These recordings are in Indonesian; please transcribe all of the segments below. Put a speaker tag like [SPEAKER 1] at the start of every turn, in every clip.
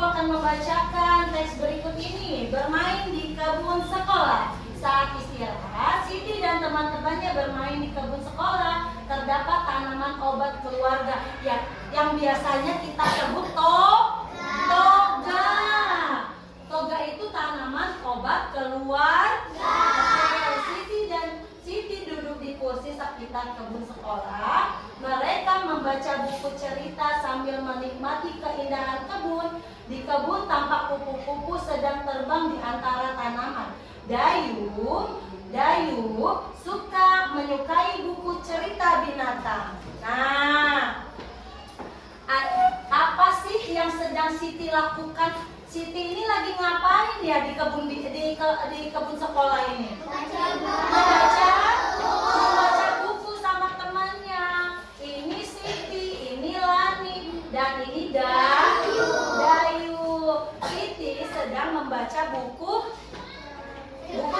[SPEAKER 1] akan membacakan teks berikut ini. Bermain di kebun sekolah. Saat istirahat, Siti dan teman-temannya bermain di kebun sekolah. Terdapat tanaman obat keluarga yang biasanya kita sebut toga. Toga itu tanaman obat keluarga. Siti duduk di kursi sekitar kebun sekolah. Mereka membaca buku cerita sambil menikmati keindahan kebun. Di kebun tampak kupu-kupu sedang terbang di antara tanaman. Dayu menyukai buku cerita binatang. Nah, apa sih yang sedang Siti lakukan? Siti ini lagi ngapain ya di kebun sekolah ini? Membaca buku sama temannya. Ini Siti, ini Lani, dan ini Dayu. Siti sedang membaca buku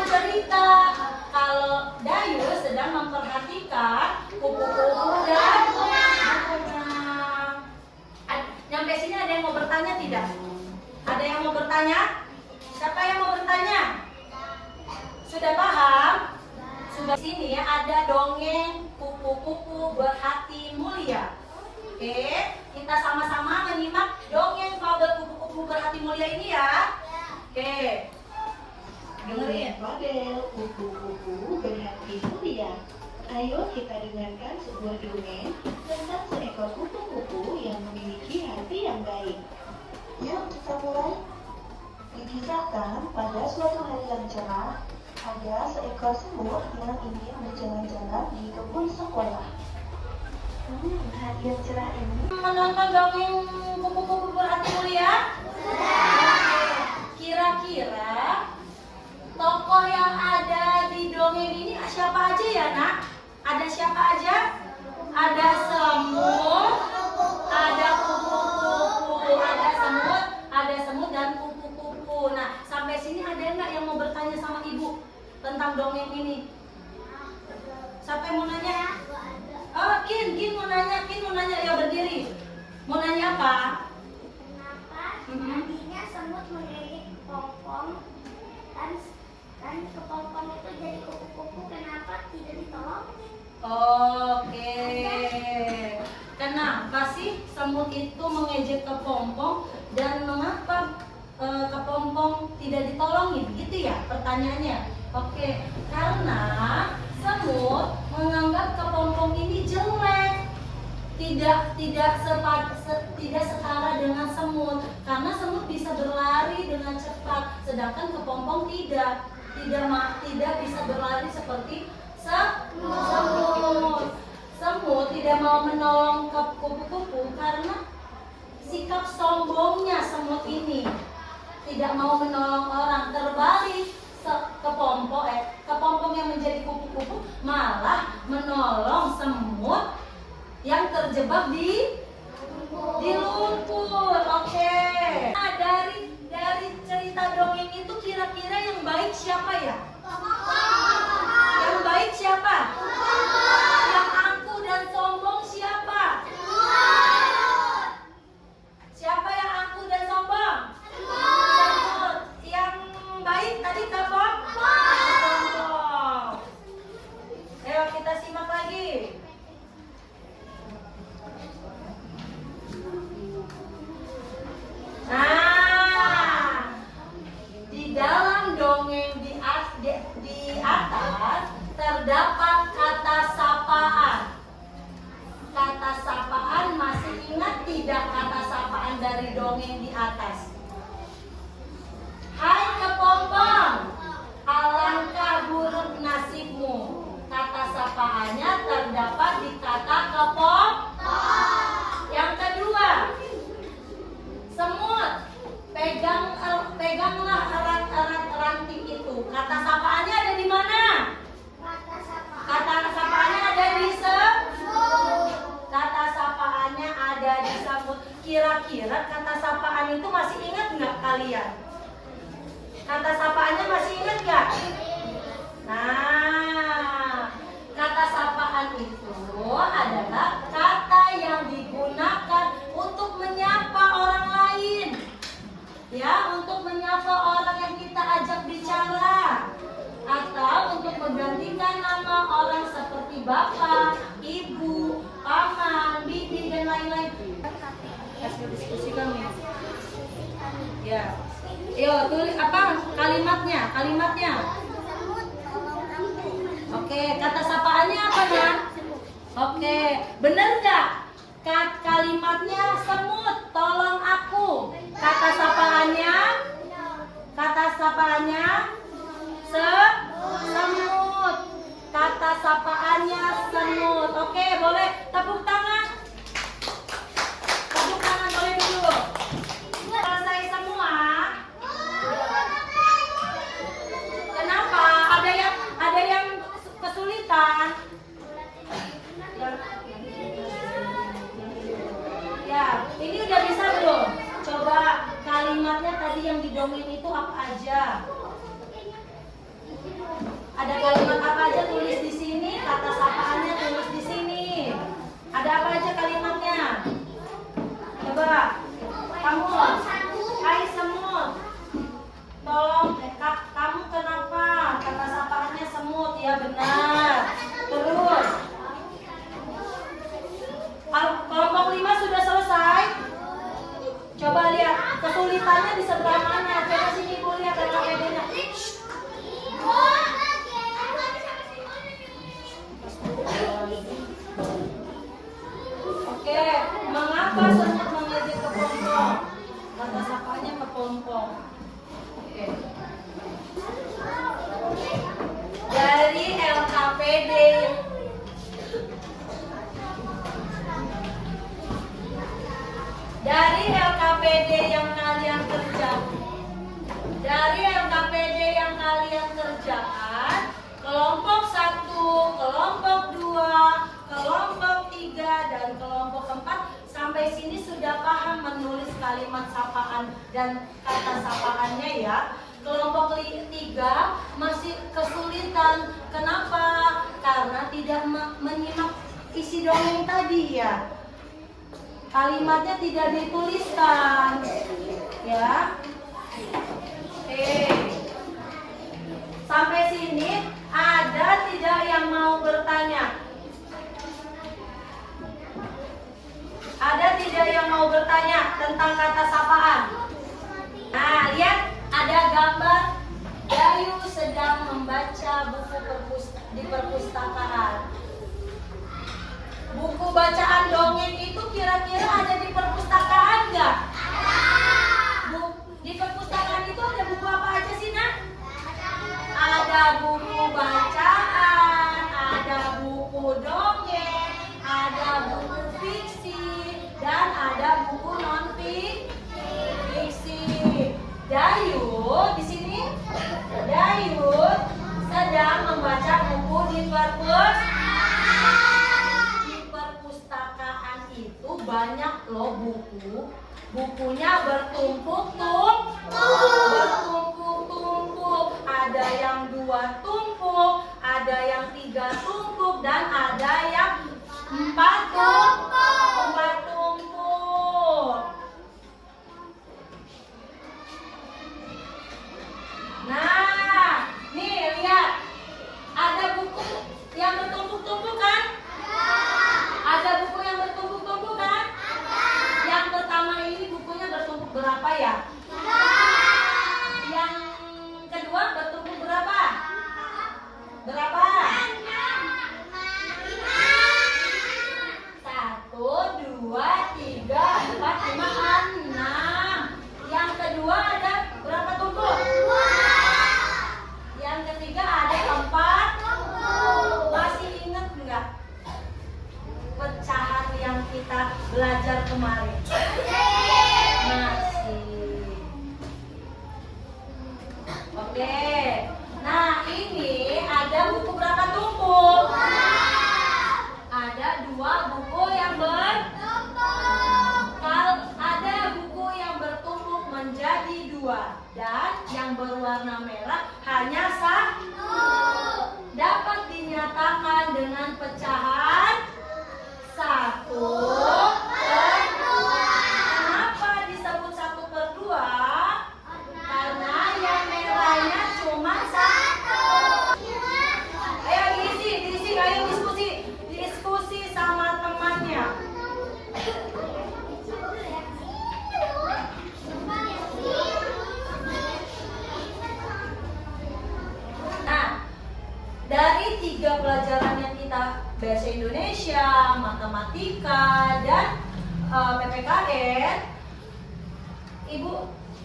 [SPEAKER 1] cerita. Kalau Dayu sedang memperhatikan kupu-kupu dan bunga. Nyampe sini ada yang mau bertanya tidak? Ada yang mau bertanya? Siapa yang mau bertanya? Sudah paham? Sudah. Sini ya ada dongeng kupu-kupu berhati mulia. Oke, kita sama-sama menyimak dongeng fabel kupu-kupu berhati mulia ini ya. Oke.
[SPEAKER 2] Dengerin fabel kupu-kupu berhati mulia. Ayo kita dengarkan sebuah dongeng tentang seekor kupu-kupu yang memiliki hati yang baik. Yuk kita mulai. Dikisahkan pada suatu hari yang cerah, ada seekor semut yang ingin berjalan-jalan di kebun sekolah. Hari yang cerah ini
[SPEAKER 1] Menonton dongeng kupu-kupu berhati mulia? Kira-kira tokoh yang ada di dongeng ini siapa aja ya nak? Ada siapa aja? Ada semut, ada kupu-kupu, ada semut dan kupu-kupu. Nah, sampai sini ada nggak yang mau bertanya sama ibu tentang dongeng ini? Siapa yang mau nanya? Oh, Kin mau nanya, ya berdiri. Mau nanya apa?
[SPEAKER 3] Kenapa tadinya semut mengelilingi kepompong dan kepompong itu jadi kupu-kupu, kenapa tidak ditolongin?
[SPEAKER 1] Oke. Kenapa sih semut itu mengejek kepompong dan mengapa kepompong tidak ditolongin? Gitu ya pertanyaannya. Oke, karena semut menganggap kepompong ini jelek. Tidak setara dengan semut, karena semut bisa berlari dengan cepat, sedangkan kepompong tidak bisa berlari seperti semut. Semut tidak mau menolong kupu-kupu karena sikap sombongnya semut ini, tidak mau menolong orang. Terbalik, kepompong yang menjadi kupu-kupu malah menolong semut yang terjebak di lumpur. Oke. Nah, dari cerita dongeng itu kira-kira yang baik siapa ya? Yang baik siapa? Yang angkuh dan sombong siapa? Siapa yang angkuh dan sombong? Semut. Yang baik tadi kepompong. Ayo kita simak lagi. Nah, di dalam dongeng di atas terdapat kata sapaan. Kata sapaan, masih ingat tidak kata sapaan dari dongeng di atas? Hai kepompong, alangkah buruk nasibmu. Kata sapaannya terdapat di kata kepompong. Yang kedua, semut, peganglah erat-erat ranting itu. Kata sapaannya ada di mana? Kata sapaannya ada di semut. Kata sapaannya ada di semut. Kira-kira kata sapaan itu masih ingat nggak kalian? Kata sapaannya masih ingat nggak? Nah, kata sapaan itu adalah kata yang digunakan untuk menyapa orang lain. diskusi kami. Ya. Yo, tulis apa kalimatnya? Oke, kata sapaannya apa, Nak? Oke, bener nggak? Kalimatnya semut, tolong aku. Kata sapaannya semut. Kata sapaannya semut. Oke, boleh tepuk tangan. Tepuk tangan boleh dulu. Selesai semua. Kenapa? Ada yang kesulitan. Ya, ini udah bisa belum? Coba kalimatnya tadi yang didongeng itu apa aja? Ada kalimat apa aja tulis di sini, kata sapaannya tulis di sini. Ada apa aja kalimatnya? Coba kamu, hai semut. Tolong, kamu kenapa? Kata sapaannya semut, ya benar. Terus kelompok 5 sudah selesai. Coba lihat kesulitannya di sebelah mana. Coba sini ibu lihat LKPD-nya. Oke, mengapa semut mengejek kepompong? Kata sapanya kepompong. Oke. Dari LKPD. Dari LKPD yang kalian kerjakan, kelompok 1, kelompok 2, kelompok 3, dan kelompok 4 sampai sini sudah paham menulis kalimat sapaan dan kata sapaannya ya. Kelompok 3 masih kesulitan. Kenapa? Karena tidak menyimak isi dongeng tadi ya. Kalimatnya tidak dituliskan, ya. Oke. Sampai sini ada tidak yang mau bertanya? Ada tidak yang mau bertanya tentang kata sapaan? Nah, lihat ada gambar Dayu sedang membaca buku di perpustakaan. Buku bacaan dongeng itu kira-kira ada di perpustakaan nggak? Di perpustakaan itu ada buku apa aja sih, Nak? Ada buku bacaan, ada buku dongeng, ada buku fiksi, dan ada buku non-fiksi. Dayu di sini, Dayu sedang membaca buku di perpustakaan itu banyak loh bukunya bertumpuk-tumpuk. Ada yang 2 tumpuk, ada yang 3 tumpuk, dan ada yang 4 tumpuk. Nah, nih lihat, ada buku yang bertumpuk-tumpuk kan? Ada buku yang bertumpuk-tumpuk kan? Yang pertama ini bukunya bertumpuk berapa ya? Yang kedua bertumpuk berapa? Berapa? 1, 2, 3, 4, 5, 6. Yang kedua ada berapa tumpuk? Yang ketiga ada 4. Masih ingat enggak pecahan yang kita belajar kemarin? Masih. Oke. Nah, ini ada buku berapa tumpuk? Ada 2 buku yang ada buku yang bertumpuk menjadi 2, dan yang berwarna merah hanya 1. Dapat dinyatakan dengan pecahan 1/2. Kenapa disebut 1/2? matematika dan PPKN, Ibu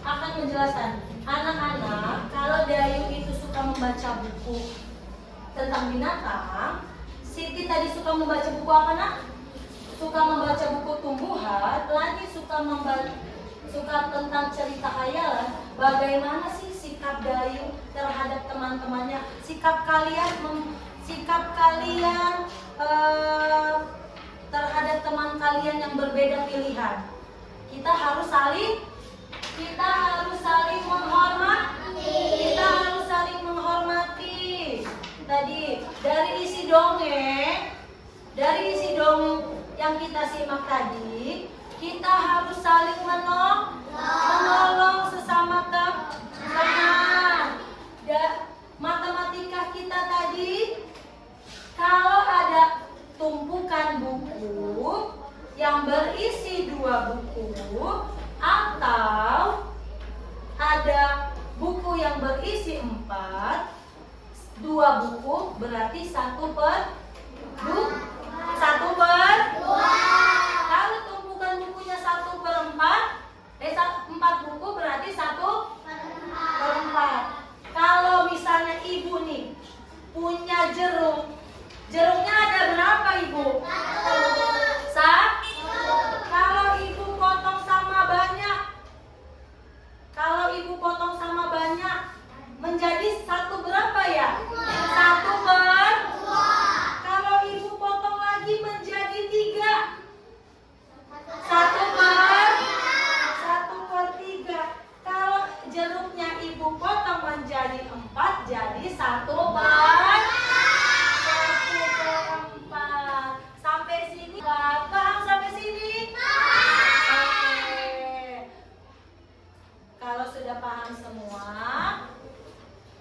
[SPEAKER 1] akan menjelaskan anak-anak kalau Dayu itu suka membaca buku tentang binatang. Siti tadi suka membaca buku apa, Nak? Suka membaca buku tumbuhan, lagi suka tentang cerita khayalan. Bagaimana sih sikap Dayu terhadap teman-temannya? Sikap kalian terhadap teman kalian yang berbeda pilihan. Kita harus saling menghormati. Kita harus saling menghormati. Tadi dari isi dongeng yang kita simak tadi, kita harus saling menolong sesama teman. Matematika kita tadi, kalau ada tumpukan buku yang berisi 2 buku atau ada buku yang berisi 4, 2 buku berarti 1 per 2. Kalau tumpukan bukunya 1 per 4 buku berarti 1 per 4. Kalau misalnya ibu nih punya jeruknya ada berapa, Ibu? 1. Kalau ibu potong sama banyak menjadi 1 berapa ya? 1 per 2. Kalau ibu potong lagi menjadi 3, 1 per 3. Kalau jeruknya ibu potong menjadi 4, jadi 1 per 4. Sampai sini, paham sampai sini? Oke. Kalau sudah paham semua,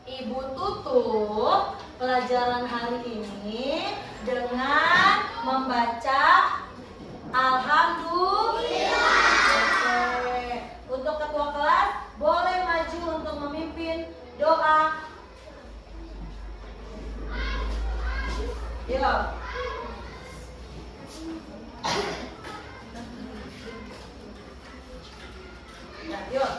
[SPEAKER 1] Ibu tutup pelajaran hari ini dengan membaca Alhamdulillah. Oke. Untuk ketua kelas boleh maju untuk memimpin doa. Yuk. Yuk.